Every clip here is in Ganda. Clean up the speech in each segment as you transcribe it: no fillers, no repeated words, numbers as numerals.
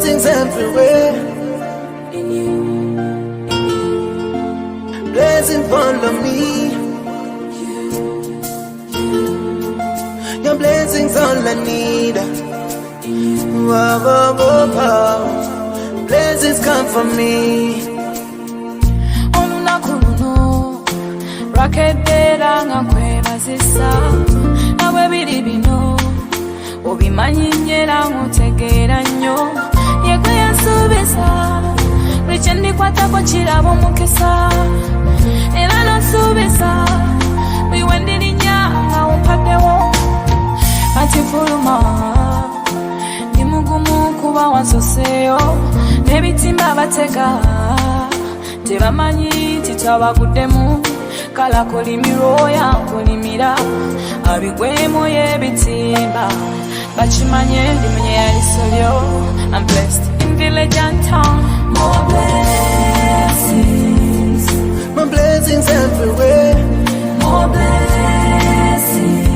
blessings everywhere. Blessings follow me. Your blessings all I need. Wow, wow, wow, wow. Blessings come from me. Rakedera nga kwebazisa nawe biri bino obimanyi nyera ngutegeera nnyo yegwe yansuubiza buli kye ndikwatako kiraba omukisa era n'onsuubiza buli we ndirinya nga wompaddewo kati fuluma ndi mugumu kuba wansoseeyo n'ebitimba batega tebamanyi nti twabaguddemu kala kolimiroya kolimira abigwemo yebitimba bachimanye ndi munye yalisolyo. I'm blessed in village and town. More blessings, my blessings everywhere. More blessings,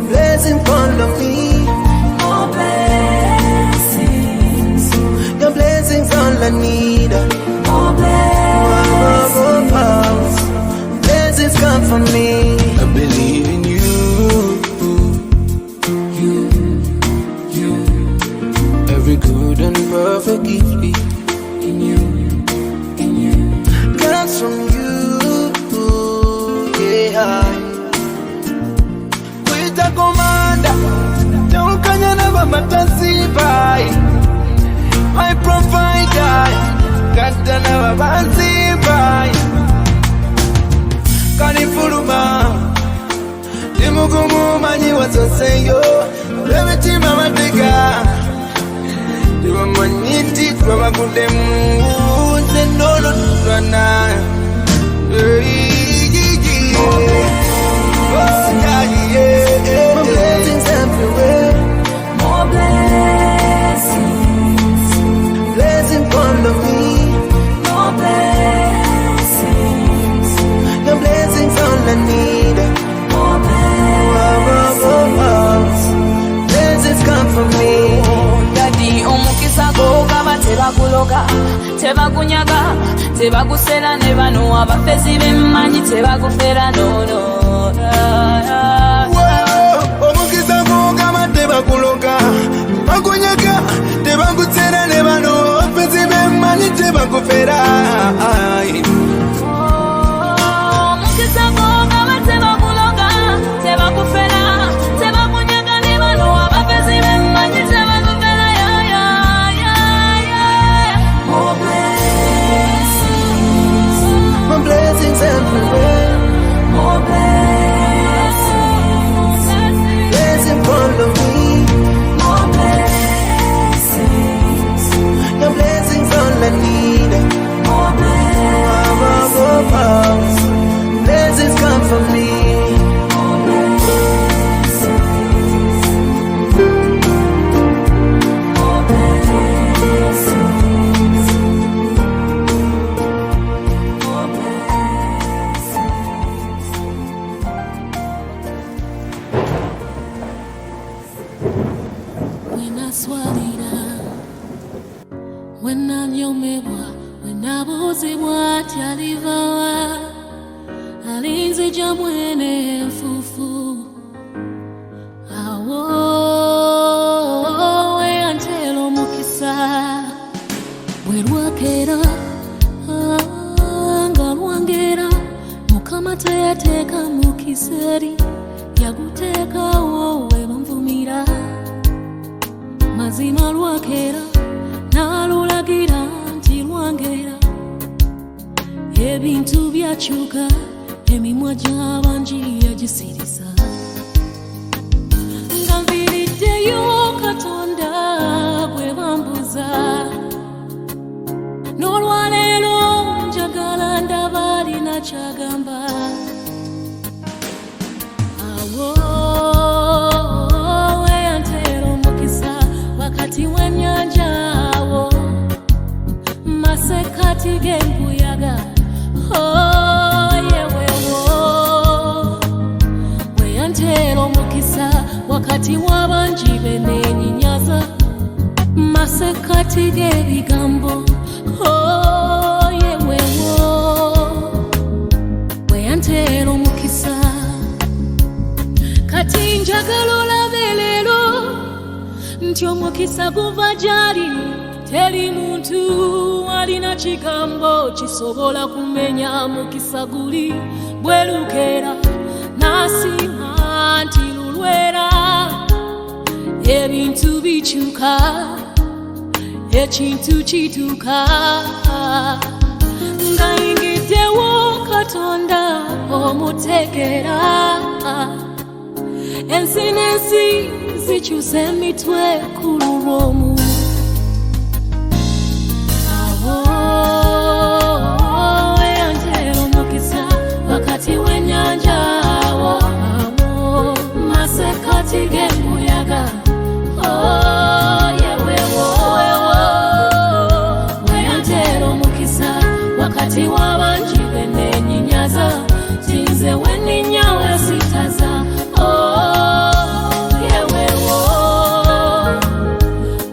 blessings follow me. More blessings, your blessings all I need. More blessings, blessings come from me. I believe in you. Every good and perfect gift in you. Comes from you. Yeah. With a commander, don't kanya never matasibai. My provider, God never bansibai. Kanifuruma Imugumu manyi wasoseyo Lebetima mateka Diwa manyiti kwa magudemu Zendolo tutwana My blessings everywhere. More blessings, blessings follow me. More blessings, your blessings all I need. More blessings, blessings come from me. Daddy omukisa go kaba tebakuloga tebakunyaga tebagusera ne bano abafezi bemmanyi tebagufera no. Omukisa go kaba tebakuloga bakunyaga tebagusera ne bano abafezi bemmanyi tebagufera. Everywhere. More blessings, blessings follow me. More blessings, your blessings all I need. More blessings, blessings come from me. More blessings, more blessings. When I knew me, when I was in what I live, I leans a jam when I fufu. I wo and tell Mukisa, we work it up, Wangera, Mukamata yateka Mukiseri, Yaguteka, oh, Evamvumira, Mazima Wakera. Nalulagira nti lwangera ebintu byakyuka emimwa gy'abangi yagisiriza nga nviiriddeyo Katonda gwe bambuza n'olwaleero njagala ndaba alina kyagamba awo weyantera omukisa wakati w'ennyanja masekati g'embuyaga yewewo weyantera omukisa wakati w'abangi beneenyinyaza masekati g'ebigambo yewewo bwe yanteera omukisa kati njagala olabe leero nti omukisa guva gy'ali teri muntu alina kigambo kisobola kumenya mukisa guli bwe lukeera n'asiima nti lulwera ebintu bikyuka ekintu kituuka ngayingiddewo Katonda omutegeera ensi n'ensi zikyusa emitwe ku lulw'omu yanteera omukisa wakati w'ennyanja masekati g'embuyaga weyanteera omukisa wakati w'abangi beneenyinyaza tinze wenninya wesitaza yewewo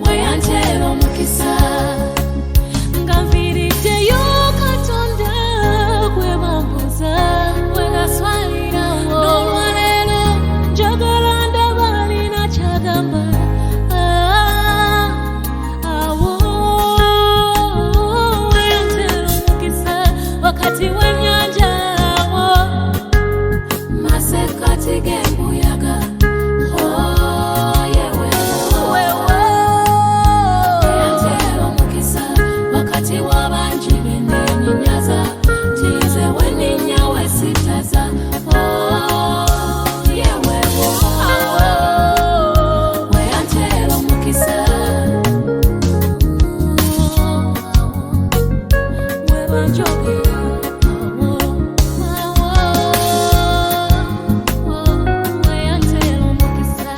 weyanteera omukisa nga nviiriddeyo Katonda gwe bambuza gwe gaswalirawo n'olwaleero njagala ndaba alina kyagamba weyanteera omukisa wakati w'ennyanja masekati g'embuyaga weyanteera omukisa wakati w'abangi beneenyinyaza tinze wenninya wesitaza yewewo weyanteera omukisa webanjogera weyanteera omukisa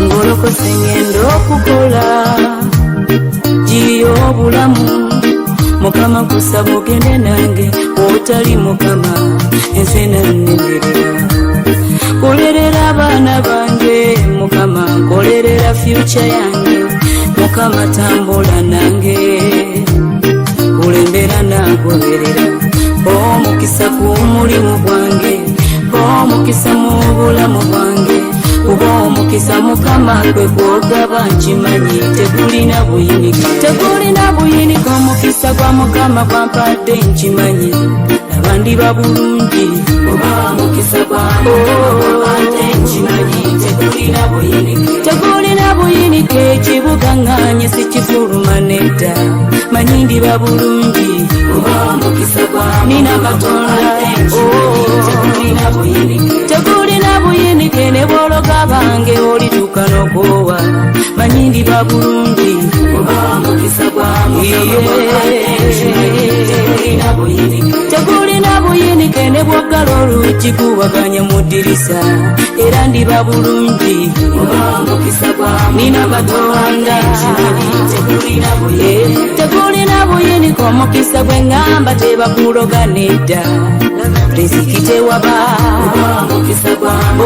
ngolokose ngenda okukola giriyo obulamu Mukama kusaba ogende nange otali Mukama ensi enannemerera kolerera abaana bange Mukama kolerera future yange Mukama tambula nange kulembera nagoberera omukisa ku mulimu gwange omukisa mu bulamu bwange kuba omukisa Mukama gwe gwogaba nkimanyi tegulina buyinika omukisa gwa Mukama gwampadde nkimanyi nabandi babulungi kuba omukisa gwange nkimanyi tegulina buyinika ekibuga nganye sikifuluma nedda manyi ndi babulungi kuba omukisa gwange nina Katonda tegulina buyinika ne bwologa bange olituuka n'okoowa manyi ndi babulungi kuba omukisa gwange tegulina buyinika ne bwogala oluggi guwaganya mu ddirisa era ndi babulungi kuba omukisa gwange nina Katonda tegulina buyinika omukisa gwe ngamba tebakuloga nedda riziki tewaba omukisa gwange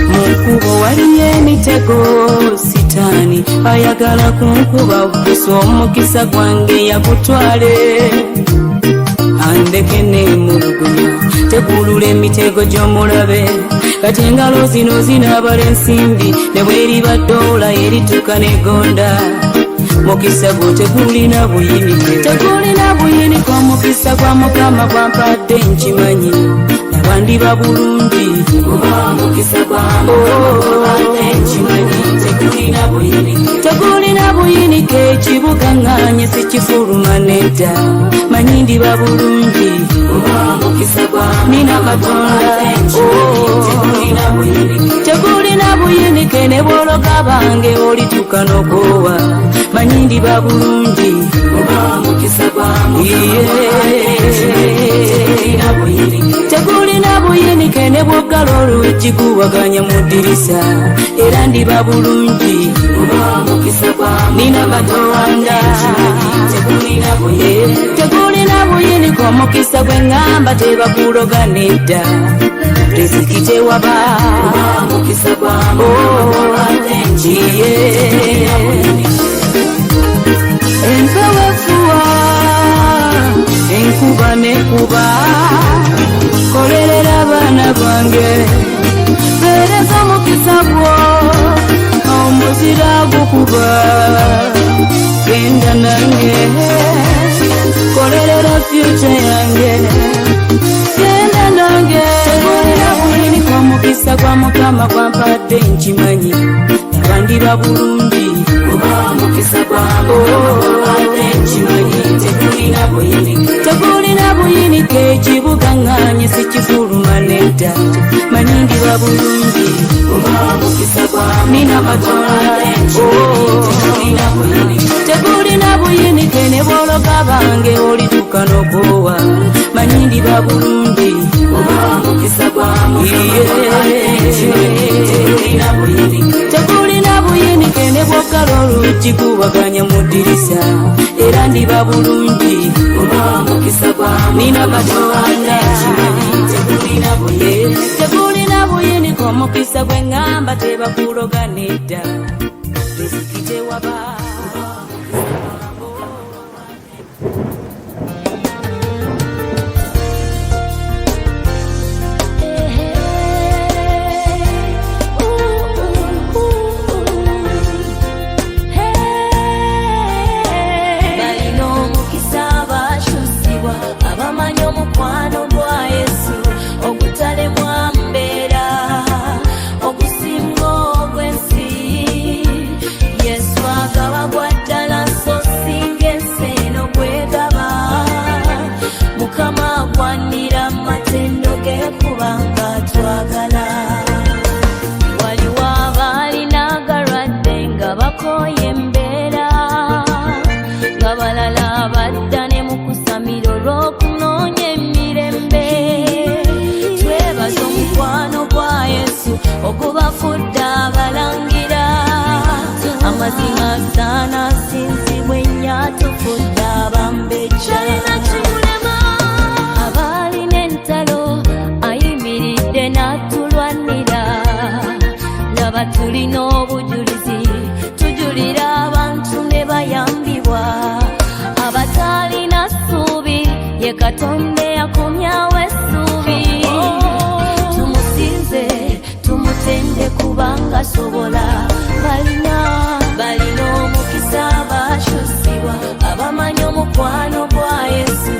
munkubo waliyo emitego sitaani ayagala kunkuba busa omukisa gwange yakutwale andeke nemulugunya tegulula emitego gy'omulabe kati engalo zino zinaabala ensimbi ne bweriba ddoola erituuka negonda mukisa gwo tegulina buyinika omukisa gwa Mukama gwampadde nkimanyi nabandi babulungi kuba omukisa gwa Mukama gwampadde nkimanyi tegulina buyinike ekibugaŋŋaanye sikifuluma nedda manyi ndiba bulungi nina Katonda tegulina buyinike ne bw'ologa bange olituuka n'okoowa manyi ndiba bulungi tegulina buyinike ne bw'oggala oluggi kuwaganya mu ddirisa era ndiba bulungi nina Katonda tegulina buyinike omukisa gwe ŋŋamba tebakuloga nedda riziki tewaba empewo efuwa enkuba nekuba kolerera abaana bange pereza omukisa gwo omuzira gukuba genda nange kolerera fyuca yange genda nange tegulina buyinike omukisa gwa Mukama gwampadde nkimanyi bandiba bulungi tegulina buyinike ekibugaŋŋaanye sikifuluma nedda manyi ndiba bulungi nina Katonda tegulina buyinike ne bw'ologa bange olituuka n'okoowa manyi ndiba bulungi tegulina buyinike ne bw'oggala oluggi kuwaganya mu ddirisa era ndiba bulungi nina Katonda tegulina buyinike omukisa gwe ŋŋamba tebakuloga nedda riziki tewaba okubafudde abalangira amazima sana sinzibwe nnya tufudde abambejja abalina entalo ayimiridde n'atulwanira laba tulina obujulizi tujulira abantu ne bayambibwa abatalina ssuubi ye Katonda yakomyawo essuubi tende kubanga sobola balina omukisa abakyusibwa abamanyi omukwano gwa Yesu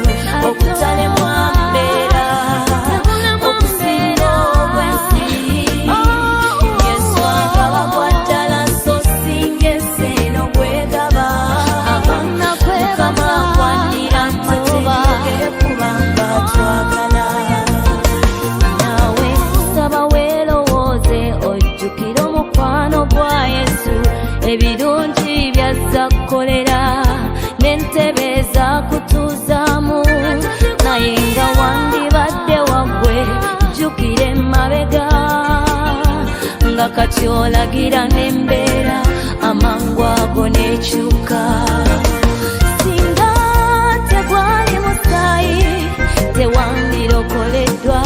okutalemwa mbeera okusinga obwensi Yesu agabagwa ddala so singa enseno bwegaba Mukama akwanira amateeka kubanga twagala nawe saba ojjukira omukwano gwa Yesu ebirungi byazza kukolera n'entebe ezakutuuzaamu naye nga wandibadde waggwe jjukira emabega nga kati olagira n'embeera amangu ago n'ekyuka singa tegwali musaayi tewandirokoleddwa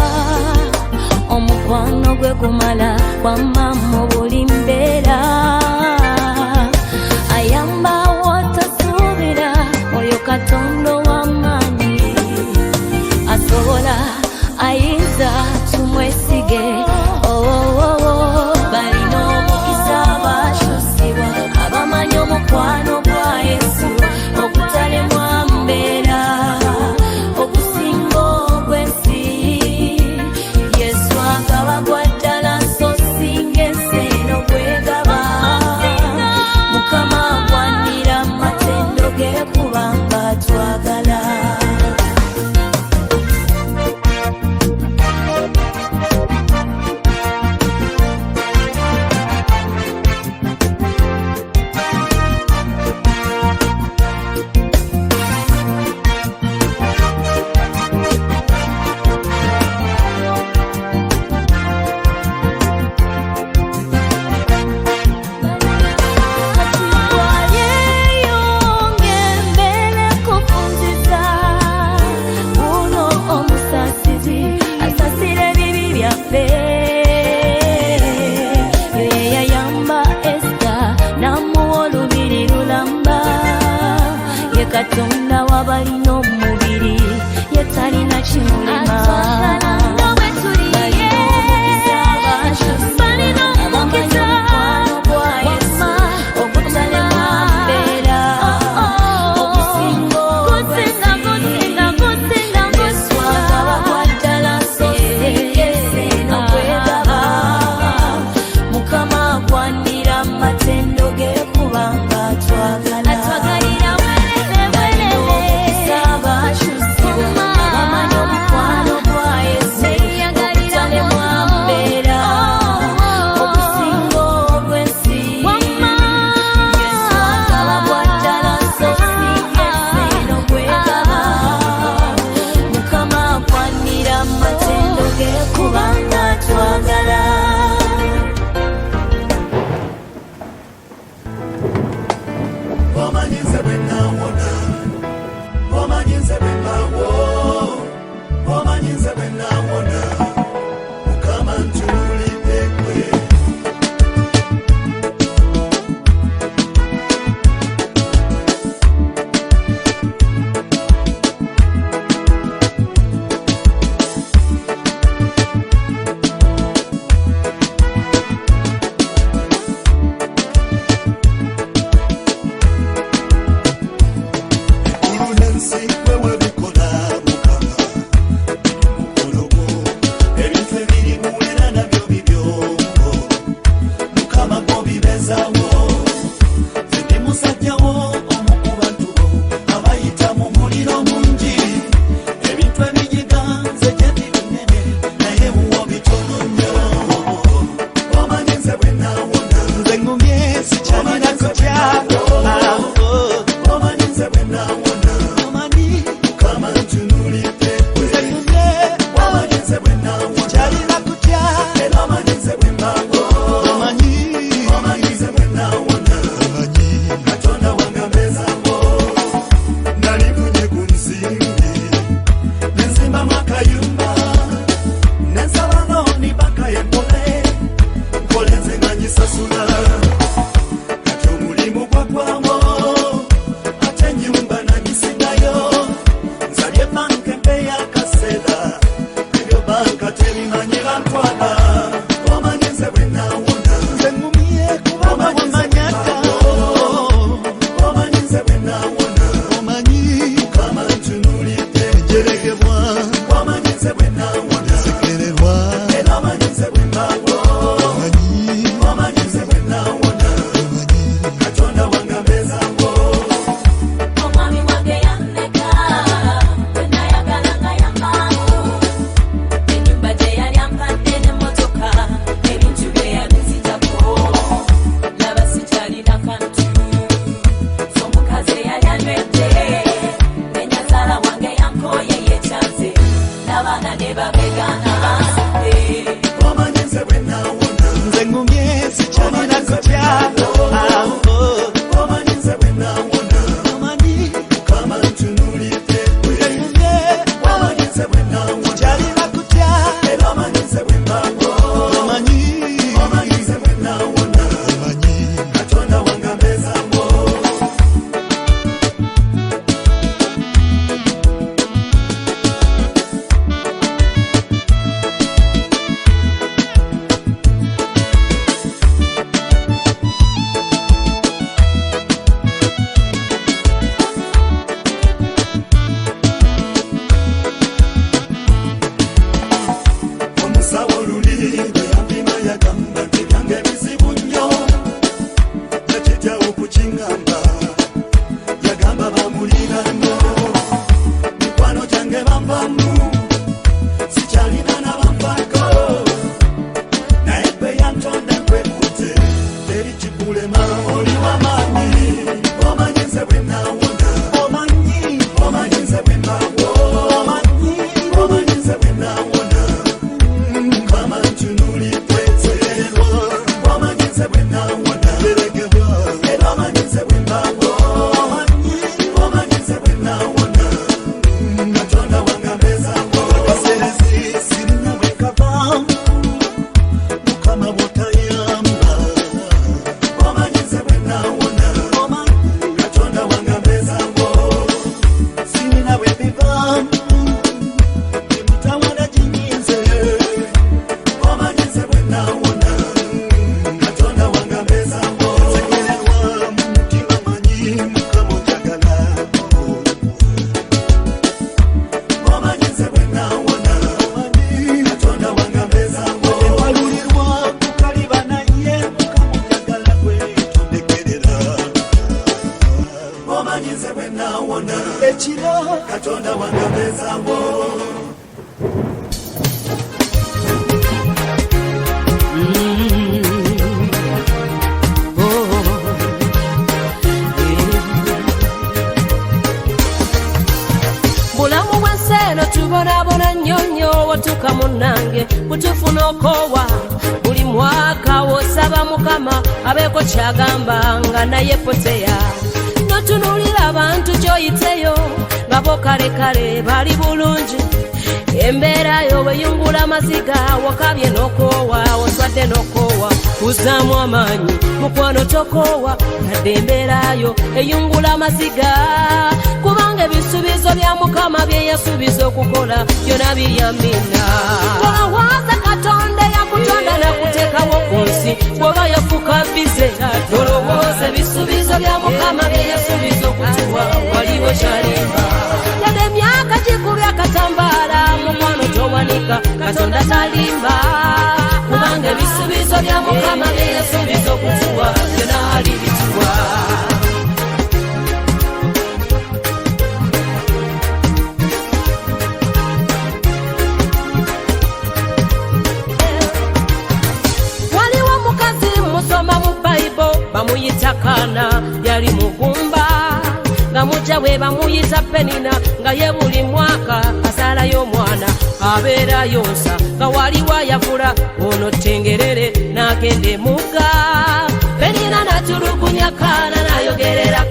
omukwano gwe gumala wamma mu buli mbeera ayambawo tasuubira oyo Katonda w'amaanyi asobola ayinza tumwesige balina omukisa abakyusibwa abamanyi omukwano gwa Yesu okutalemwa mbeera okusinga obwensi Yesu agabagwa ddala so singa Katonda w'abalina omubiri ye talina kimulema. Katonda wangambe kiro Katonda wangabezambo Bulamu bwenseno tubonabona nyonyo watuka munange butufuna okowa buli mwaka wosaba mukama abeko kyagamba nga naye poteya notunulira abantu kyoyiteyo nga bo kale bali bulungi embeera yo weyungula amaziga wakabye nokowa waswadde nokowa kuzaamu amaanyi mukwano tokowa yadde embeera yo eyungula amaziga kubanga ebisuubizo bya mukama bye yasuubiza okukola byonna biryamina olowooza katonda yakutonda nakuteekawo ku nsi bw'oba yafuka bize olowooza ebisuubizo bya mukama bye yasuubiza okutuwa waliwo kyalimba yadde emyaka gikubya akatambaala mukwano towanika katonda talimba kubanga ebisuubizo bya mukama bye yasuubiza okutuwa byonna alibituwa bamuyita Kaana yali mugumba nga mujja we bamuyita Penina nga ye buli mwaka azaalayo omwana abeera yonsa nga waliwo ayavula ono tengerere n'agenda emugga Penina natulugunya Kaana nayogerera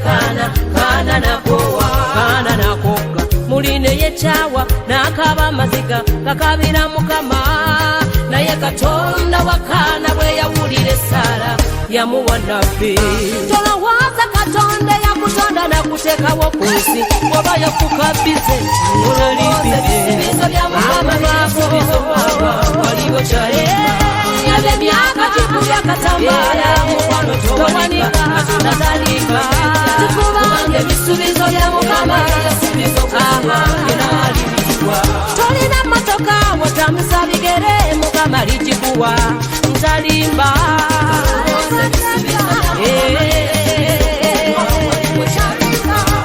Kaana nakogga muline yekyawa n'akaaba amaziga kakabira mukama naye Katonda wa Kaana bwe yawulira Saara yamuwa nabbi tolowooza Katonda yakutonda nakuteekawo ku nsi oba yakukabize ololibbize waliwo kyalebe emyaka gikubya katambaala mukwano towanika Katonda talimba kubanga ebisuubizo bya mukama tolina mmotoka wotambuza bigere mukama ligikuwa ntalimba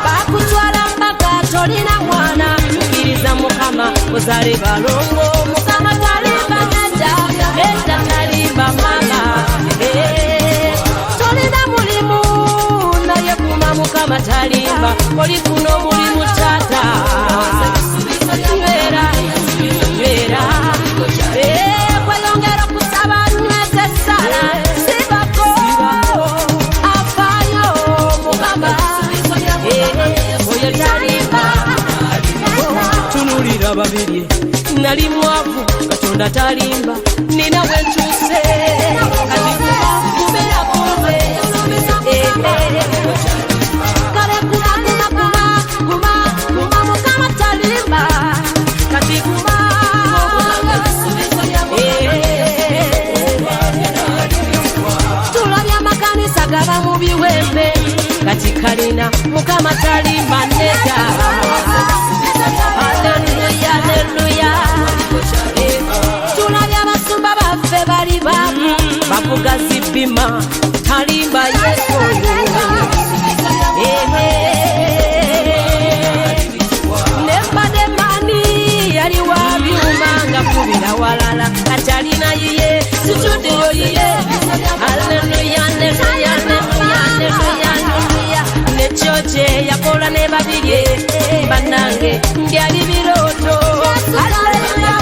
bakutwala mbaga tolina mwana kkiriza mukama ozaale balongo mukama talimba nedda talimba mama tolina mulimu naye kuma mukama talimba olifuna omulimu taata kweyongera okusaba nyweze Saara sibako afaayo mukama oyo talimba tunulira babiri nali mwavu Katonda talimba nina wenkyuse kubera kumbe kale kuma mukama talimba kati kuma tulabya amakanisa gaba mu biwempe kati kalina mukama talimba nedda Haleluya tulabya abasumba baffe bali bamu bavuga zibima talimba Yesu nembademani yali wa byuma nga kubira walala atalina yiye situdiyo yiye Haleluya nekyoje yakola ne babirye banange byali birooto Haleluya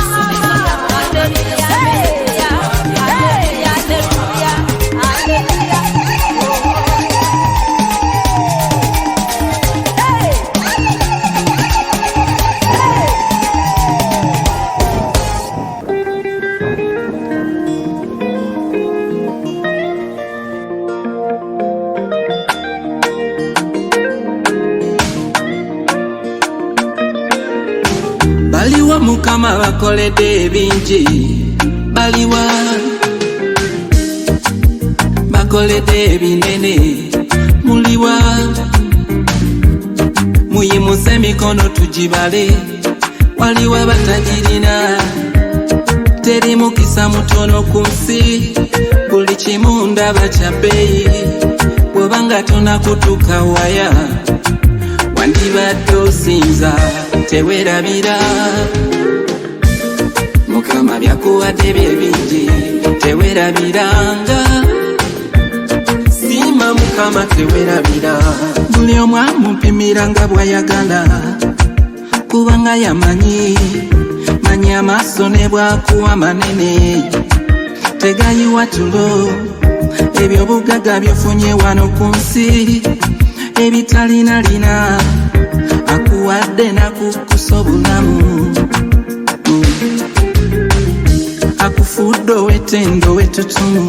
baliwa mukama bakoledde ebingi baliwa bakoledde ebinene muliwa muyimuse emikono tugibale waliwa batagirina teri mukisa mutono ku nsi buli kimu ndaba kya bbeeyi bw'obanga tonakutuka waya wandibadde osinza tewerabira Mukama byakuwadde bye bingi tewerabiranga Sima Mukama tewerabira Buli omu amumpimira nga bw'ayagala kubanga yamanyi manyi amaaso ne bw'akuwa manene tegayiwa tulo eby'obugagga byofunye wano ku nsi ebitalinalina akuwadde nakukusa obulamu akufudde ow'ettendo ow'ettutumu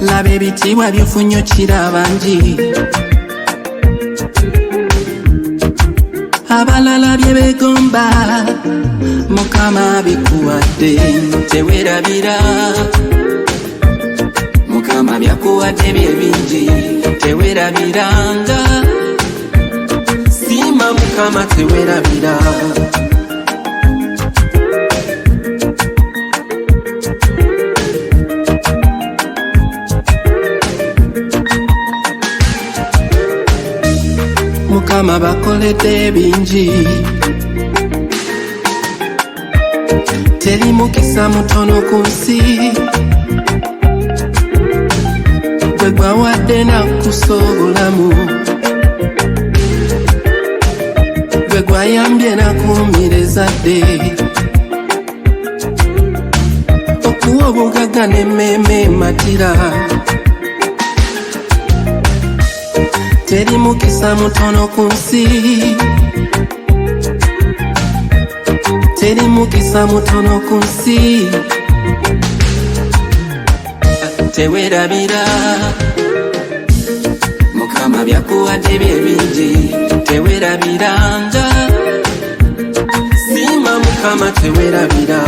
laba ebitiibwa byofunye okira bangi abalala bye begomba Mukama bikuwadde tewerabira Mukama byakuwadde bye bingi tewerabiranga Sima Mukama tewerabira Mukama bakoledde bingi teri mukisa mutono ku nsi gwe gwawadde nakusa obulamu gwe gwayambye nakuumira ezzadde okuwa obugagga n'emmeeme matira teri mukisa mutono ku nsi teri mukisa mutono ku nsi tewerabira Mukama byakuwadde bye bingi tewerabiranga Sima Mukama tewerabira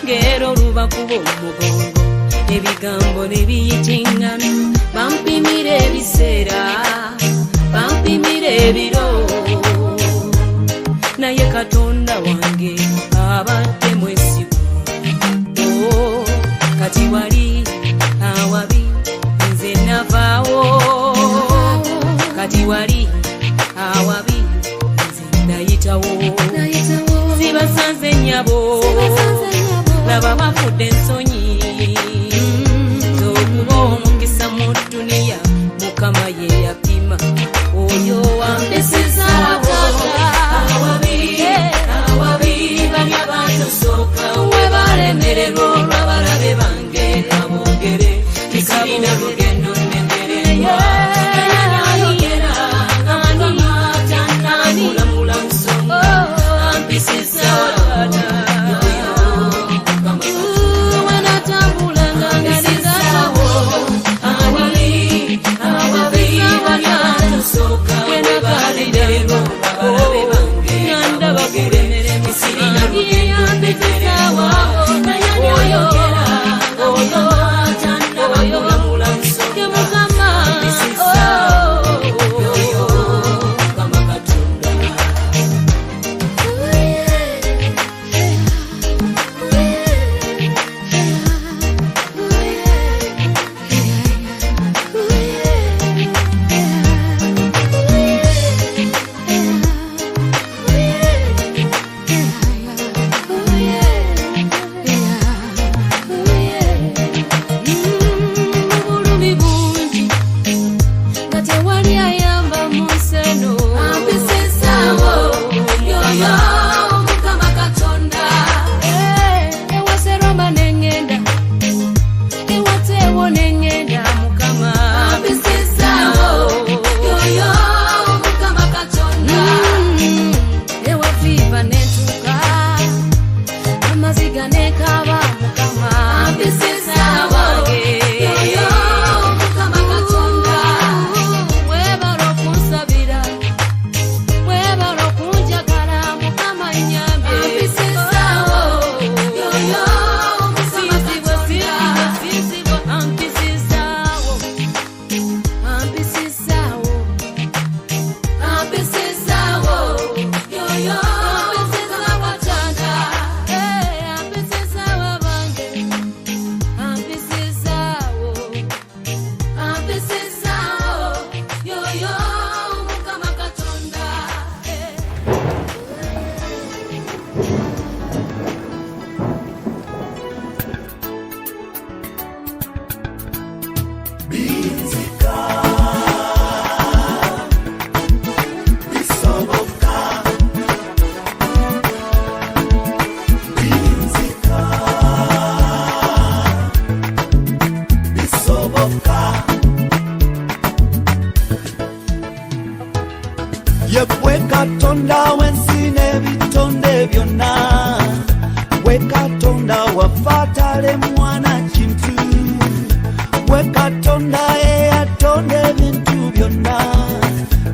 ngero luba kuba omugongo ebigambo nebiyitingana bampimira ebiseera bampimira ebiro naye Katonda wange abadde mwesigu kati wali awabi nze navaawo kati wali awabi nze nayitawo zibasanze nnyabo laba bafudde ensonyi zokuba omukisa mu dduniya Mukama ye yapima oyo wampesezaawo awabi bali abantusooka we balemererwa olw'abalabe bange abongere tekabina lugendo nendererwa ayogera amulamula nsonga ampisizaawo Yegwe Katonda wensi n'ebitonde byonna gwe Katonda wafatale mwana kintu gwe Katonda eyatonda ebintu byonna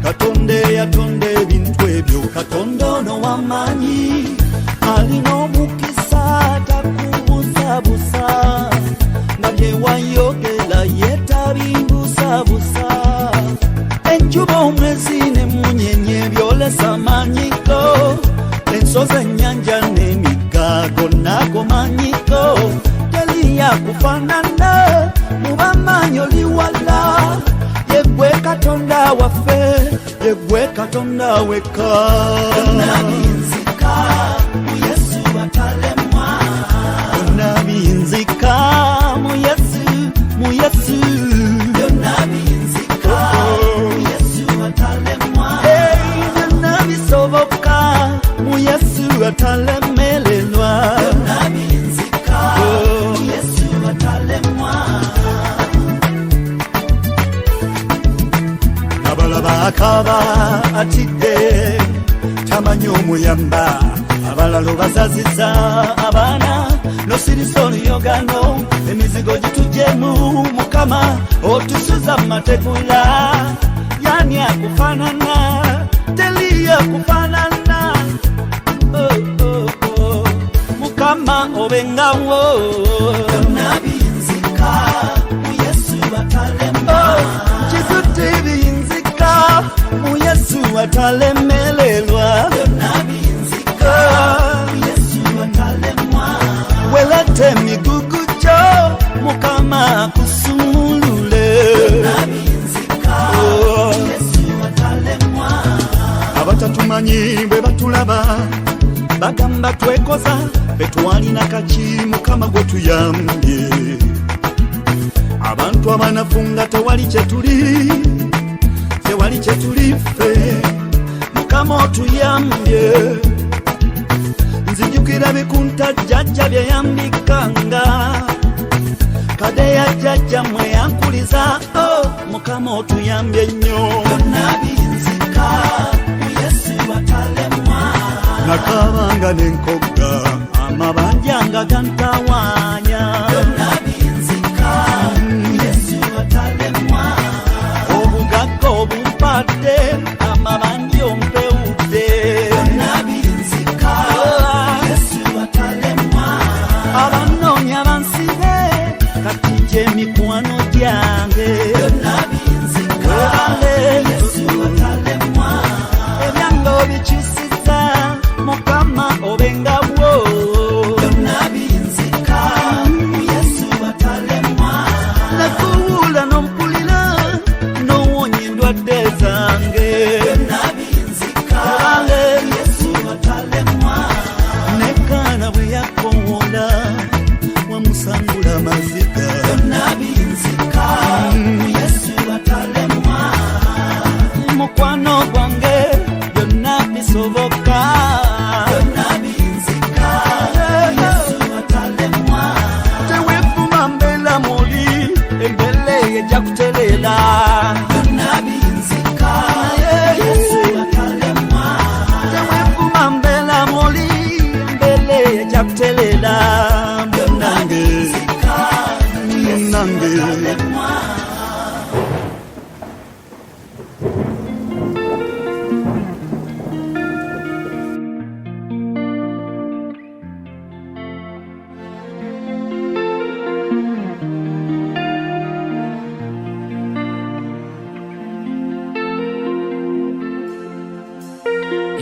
Katonda eyatonda ebintu ebyo Katonda ono w'amaanyi alina omukisa takubusabusa nga bye wayogera yetabimbusabusa enjuba omwezi n'emunyenye byolesa amanyiko ensozi ennyanja n'emigga gonna gomanyiko teliya kufaanana mu bamaanyi oli wala yegwe Katonda waffe yegwe Katonda wekka nabinzika mu Yesu atalemwa nabinzika mu Yesu byonna binzika mu Yesu atalemwa byonna bisoboka mu Yesu atalemererwa byonna binzika mu Yesu atalemwa abalaba akaba atidde tamanyi omuyamba abalala bazaziza abaana nosirisoni yogano emizigo gitujemu Mukama otusuza mategula yani akufanana teliya kufanana Mukama obengawo nabinzika mu Yesu atalema kizuti binzika mu Yesu atalemelelwa nabinzika mu Yesu atalemwa welete migugu jo Mukama kusumulule nabinzika mu Yesu atalemwa abatatumanyi bwe batulaba bagamba twekoza betwalina kaki Mukama gwe tuyambye abantu abanafunga tewali kyetuli ffe Mukama otuyambye nzijukira bikunta jjajja bye yambikanga kadeya jjajja mwe yankuliza Mukama otuyambye nnyo nabinzika mu Yesu atalemwa nakabanga n'enkogga amabanja nga gantawaanya nabinzika mu Yesu atalemwa obugagga obumpadde amabanja ompewudde nabinzika mu Yesu atalemwa abanoonya bansibe kati gye mikwano gyange nabinzika mu Yesu atalemwa ebyange obikyusiza Mukama obengawo nabinzika mu Yesu atalemwa nakuwula n'ompulira n'owonya endwadde zange nabinzika mu Yesu atalemwa nekaana bwe yakowoola wamusangula amaziga nabinzika mu Yesu atalemwa mukwano gwange byonna bisoboka nabinzika mu Yesu atalemwa tewefuma mbeera muli embele ejja kutereera nabinzika mu Yesu atalemwa tewefuma mbeera muli embele ejja kutereera munange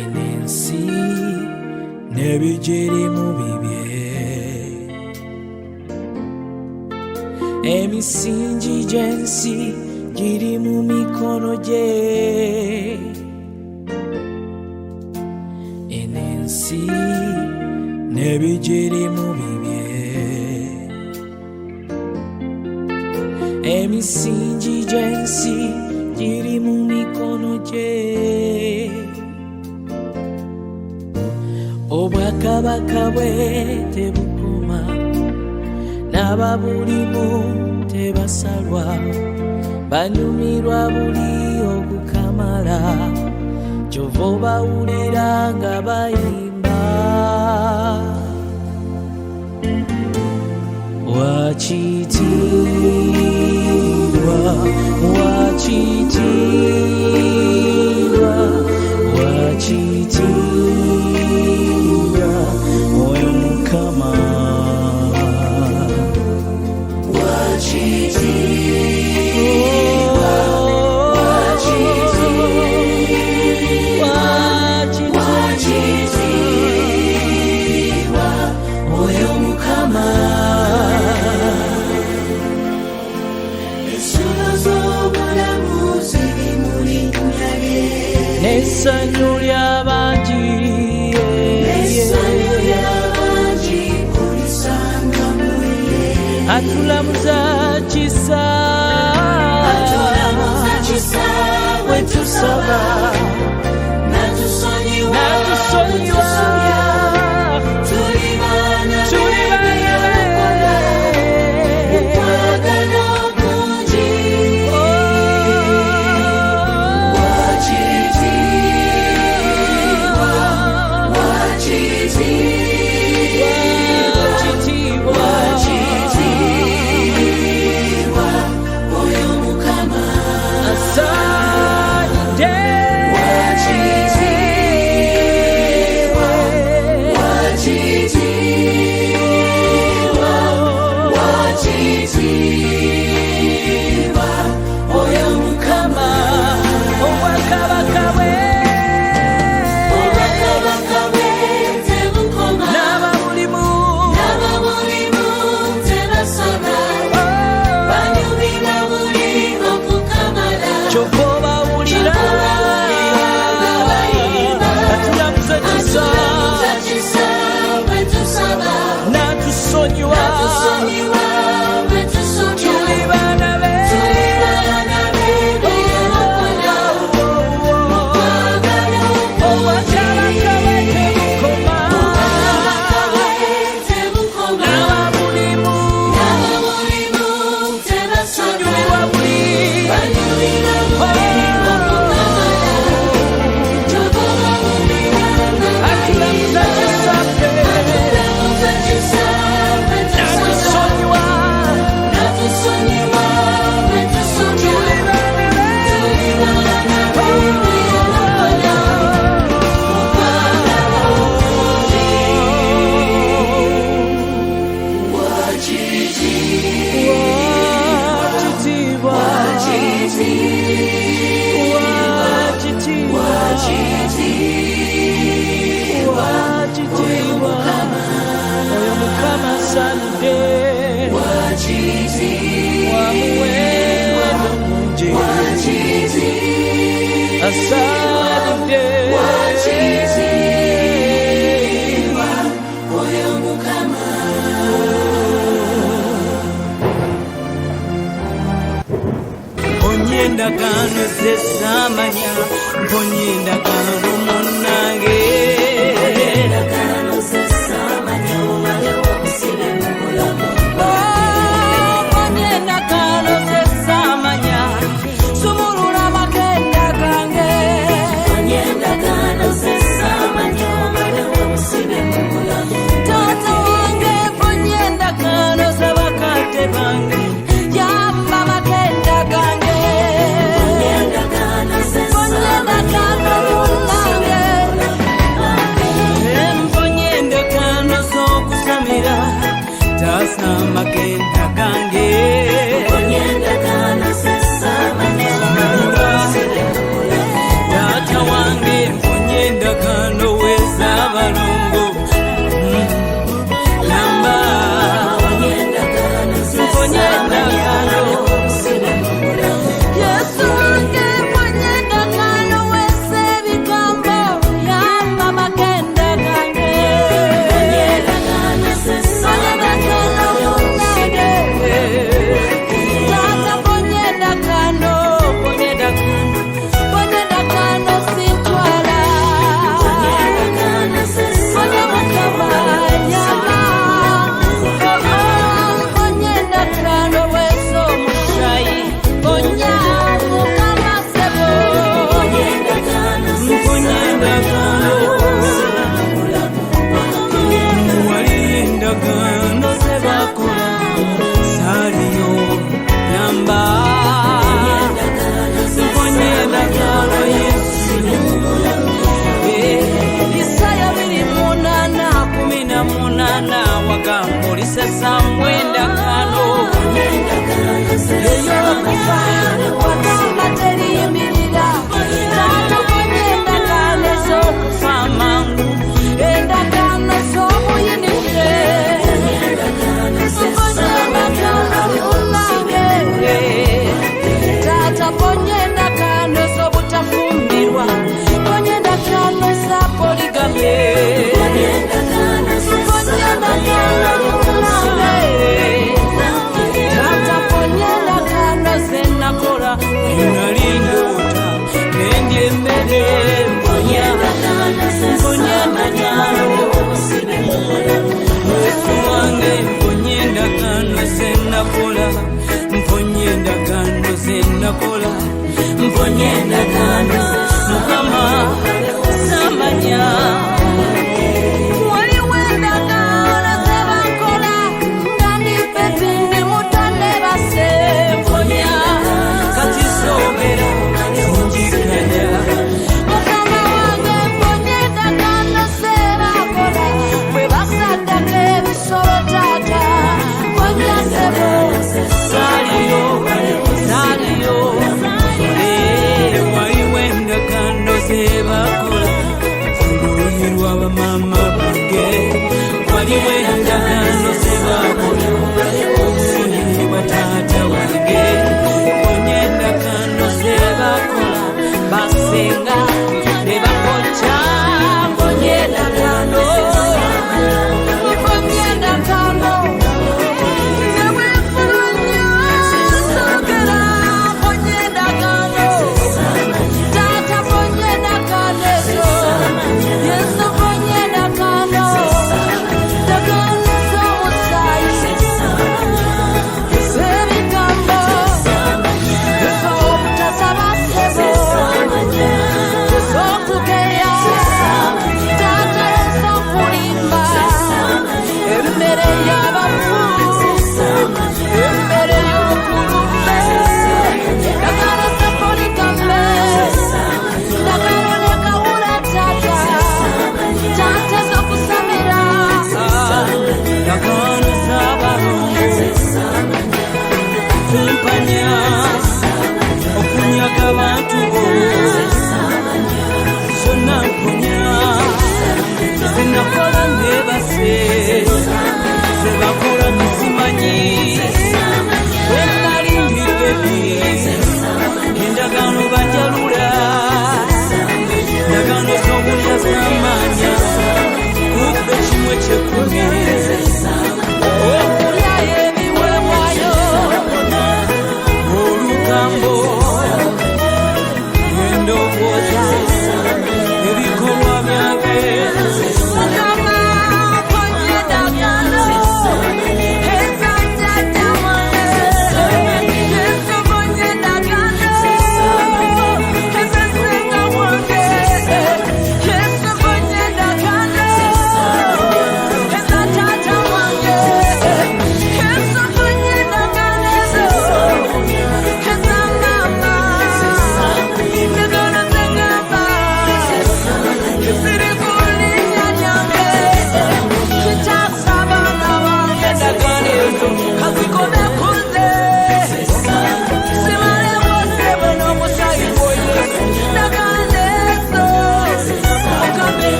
enensi nebigirimu bibye emisingi gy'ensi giri mu mikono gye enensi nebigirimu bibye emisingi gy'ensi giri mu mikono gye obwakabaka bwe tebukoma n'ababulimu tebasalwa banyumirwa buli ogukamala kyova obawulira nga bayimba wakitiibwa wakitiibwa wakitiibwa oyo Mukama wakitiibwa wakitiibwa oyo Mukama n'essanyu ly'abangi atulamuza kisa wetusaba natusonyiwa tuli baana asanide wamuwendo mungi asanide endagano zesamanya mponye endagano munange mponye endagano zesamanya sumulula makenda gange tata wange mponye endagano z'abakadde bange yamba makenda gange Ponyenda kano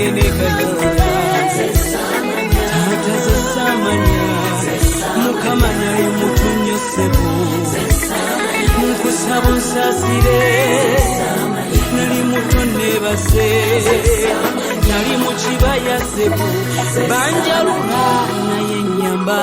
wange nekayoola taata zesamanya mukama nali mutunyosebo nkusaba onsasire nali muto nebase nali mukibaya sebo banjaluka naye nyamba